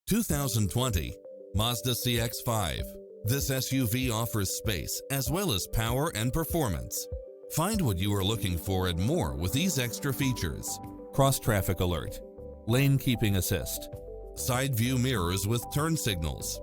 2020 Mazda CX-5. This SUV offers space as well as power and performance. Find what you are looking for and more with these extra features: cross-traffic alert, lane keeping assist, side view mirrors with turn signals,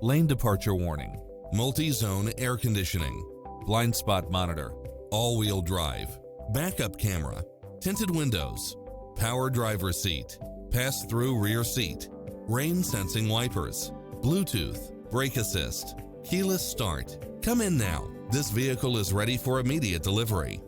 lane departure warning, multi-zone air conditioning, blind spot monitor, all-wheel drive, backup camera, tinted windows, power driver seat, pass-through rear seat, rain sensing wipers, Bluetooth, brake assist, keyless start. Come in now. This vehicle is ready for immediate delivery.